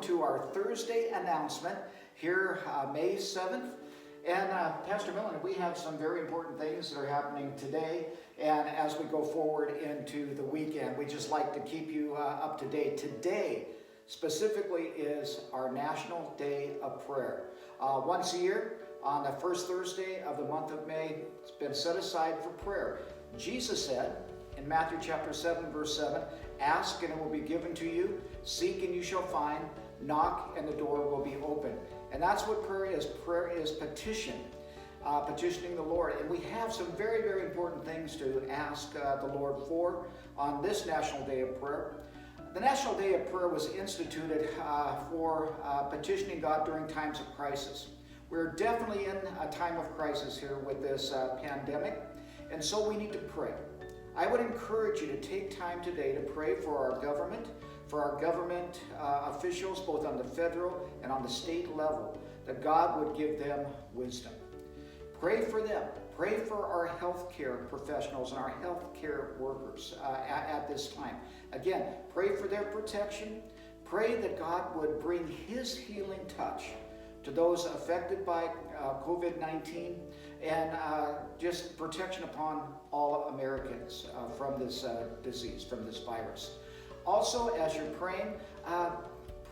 to our Thursday announcement here, May 7th. And Pastor Millen, we have some very important things that are happening today. And as we go forward into the weekend, we just like to keep you up to date. Today, specifically, is our National Day of Prayer. Once a year, on the first Thursday of the month of May, it's been set aside for prayer. Jesus said in Matthew chapter 7, verse 7, "Ask and it will be given to you. Seek and you shall find. Knock and the door will be open." And that's what prayer is. Prayer is petition, petitioning the Lord. And we have some very, very important things to ask the Lord for on this National Day of Prayer. The National Day of Prayer was instituted for petitioning God during times of crisis. We're definitely in a time of crisis here with this pandemic, and so we need to pray. I would encourage you to take time today to pray for our government officials, both on the federal and on the state level, that God would give them wisdom. Pray for them. Pray for our healthcare professionals and our healthcare workers at this time. Again, pray for their protection. Pray that God would bring His healing touch to those affected by COVID-19 and just protection upon all Americans from this disease, from this virus. Also, as you're praying,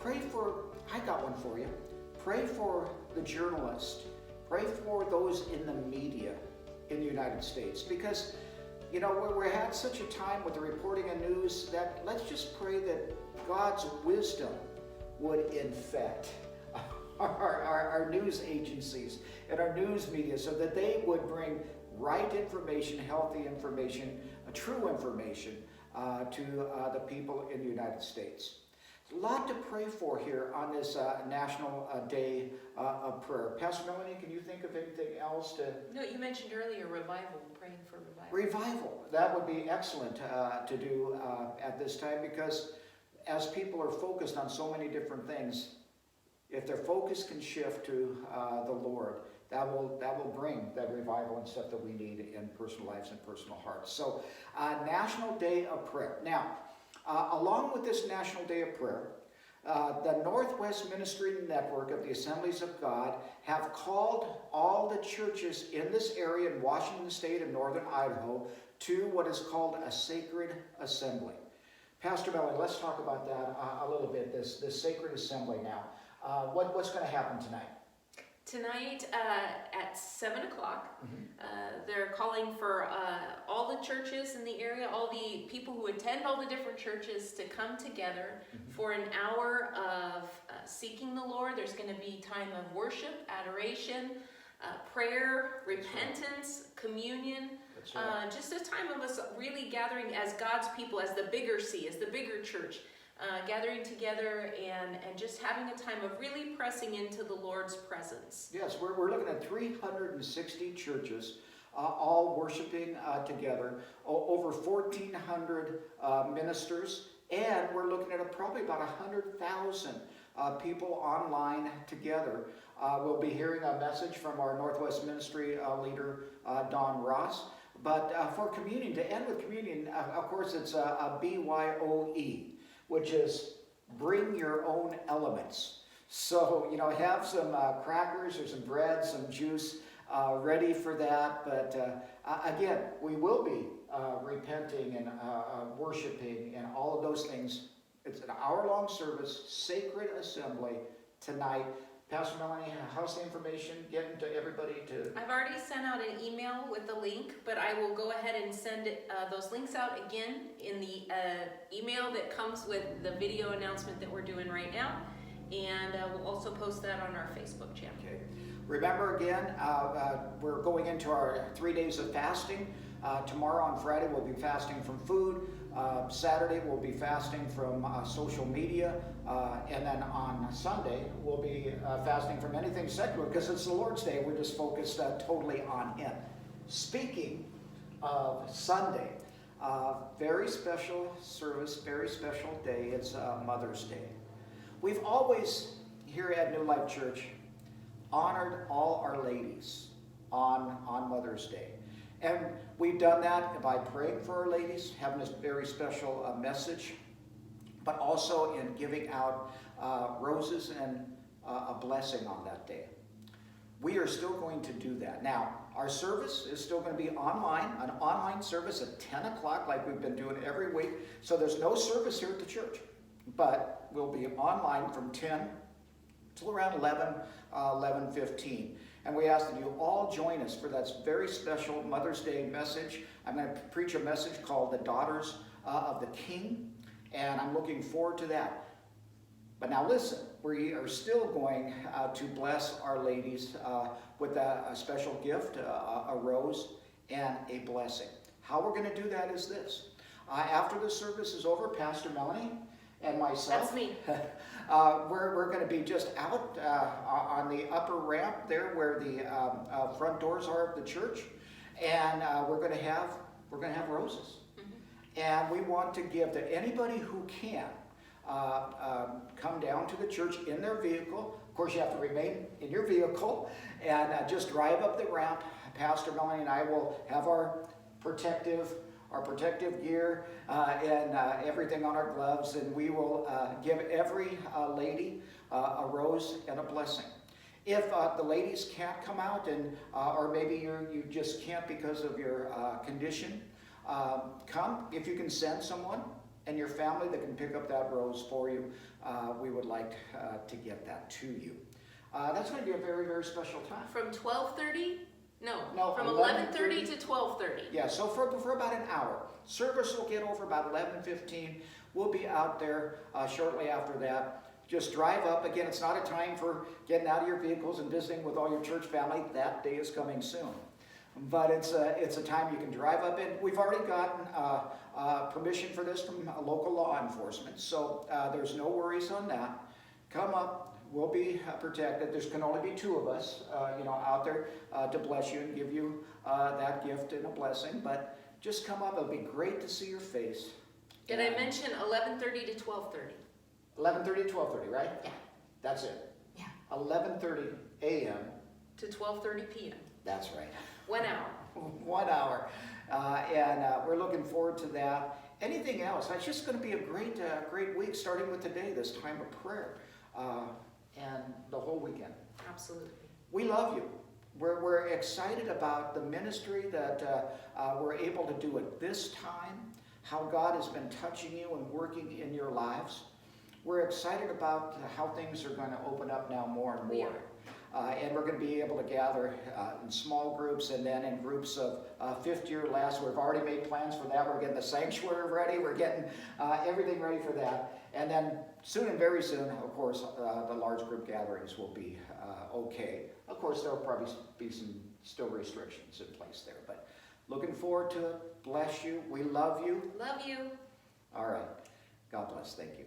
pray for, I got one for you, pray for the journalists. Pray for those in the media in the United States, because you know, we're at such a time with the reporting of news that let's just pray that God's wisdom would infect our news agencies and our news media, so that they would bring right information, healthy information, true information to the people in the United States. A lot to pray for here on this National Day of Prayer. Pastor Melanie, can you think of anything else to... No, you mentioned earlier revival, praying for revival. Revival. That would be excellent to do at this time, because as people are focused on so many different things, if their focus can shift to the Lord, that will bring that revival and stuff that we need in personal lives and personal hearts. So, National Day of Prayer. Now, along with this National Day of Prayer, the Northwest Ministry Network of the Assemblies of God have called all the churches in this area in Washington State and Northern Idaho to what is called a sacred assembly. Pastor Melanie, let's talk about that a little bit, this sacred assembly now. What's going to happen tonight? Tonight at 7 o'clock, they're calling for all the churches in the area, all the people who attend all the different churches to come together for an hour of seeking the Lord. There's going to be time of worship, adoration, prayer, repentance, communion. Just a time of us really gathering as God's people, as the bigger C, as the bigger church. Gathering together and just having a time of really pressing into the Lord's presence. Yes, we're looking at 360 churches all worshiping together, over 1,400 ministers, and we're looking at probably about 100,000 people online together. We'll be hearing a message from our Northwest Ministry leader, Don Ross. But for communion, to end with communion, of course, it's a BYOE. Which is bring your own elements. So, you know, have some crackers or some bread, some juice ready for that. But again, we will be repenting and worshiping and all of those things. It's an hour-long service, sacred assembly tonight. Pastor Melanie, how's the information getting to everybody? I've already sent out an email with the link, but I will go ahead and send those links out again in the email that comes with the video announcement that we're doing right now. And we'll also post that on our Facebook channel. Okay. Remember again, we're going into our 3 days of fasting. Tomorrow on Friday we'll be fasting from food. Saturday we'll be fasting from social media. And then on Sunday we'll be fasting from anything secular, because it's the Lord's Day. We're just focused totally on Him. Speaking of Sunday, very special service, very special day. It's Mother's Day. We've always, here at New Life Church, honored all our ladies on Mother's Day. And we've done that by praying for our ladies, having this very special message, but also in giving out roses and a blessing on that day. We are still going to do that. Now, our service is still going to be online, an online service at 10 o'clock like we've been doing every week. So there's no service here at the church, but we'll be online from 10 till around 11:15. And we ask that you all join us for that very special Mother's Day message. I'm going to preach a message called The Daughters of the King, and I'm looking forward to that. But now listen, we are still going to bless our ladies with a special gift, a rose and a blessing. How we're going to do that is this. After the service is over, Pastor Melanie and myself, That's me. we're going to be just out on the upper ramp there where the front doors are of the church, and we're going to have roses. Mm-hmm. And we want to give to anybody who can. Come down to the church in their vehicle. Of course, you have to remain in your vehicle and just drive up the ramp. Pastor Melanie and I will have our protective gear and everything on our gloves, and we will give every lady a rose and a blessing. If the ladies can't come out, and or maybe you just can't because of your condition, come. If you can send someone and your family that can pick up that rose for you, we would like to get that to you. That's going to be a very, very special time. From 12:30? No, from 11:30 to 12:30. Yeah, so for about an hour. Service will get over about 11:15. We'll be out there shortly after that. Just drive up. Again, it's not a time for getting out of your vehicles and visiting with all your church family. That day is coming soon. But it's a time you can drive up in. We've already gotten permission for this from local law enforcement, so there's no worries on that. Come up. We'll be protected. There can only be two of us, out there to bless you and give you that gift and a blessing. But just come up. It'll be great to see your face. Did I mention 11:30 to 12:30? 11:30 to 12:30, right? Yeah. That's it. Yeah. 11:30 a.m. to 12:30 p.m. That's right. 1 hour. 1 hour. And we're looking forward to that. Anything else? It's just going to be a great week, starting with today, this time of prayer, and the whole weekend. Absolutely. We love you. We're excited about the ministry that we're able to do at this time, how God has been touching you and working in your lives. We're excited about how things are going to open up now more and more. We are. And we're going to be able to gather in small groups and then in groups of 50 or less. We've already made plans for that. We're getting the sanctuary ready. We're getting everything ready for that. And then soon and very soon, of course, the large group gatherings will be okay. Of course, there'll probably be some still restrictions in place there. But looking forward to it. Bless you. We love you. Love you. All right. God bless. Thank you.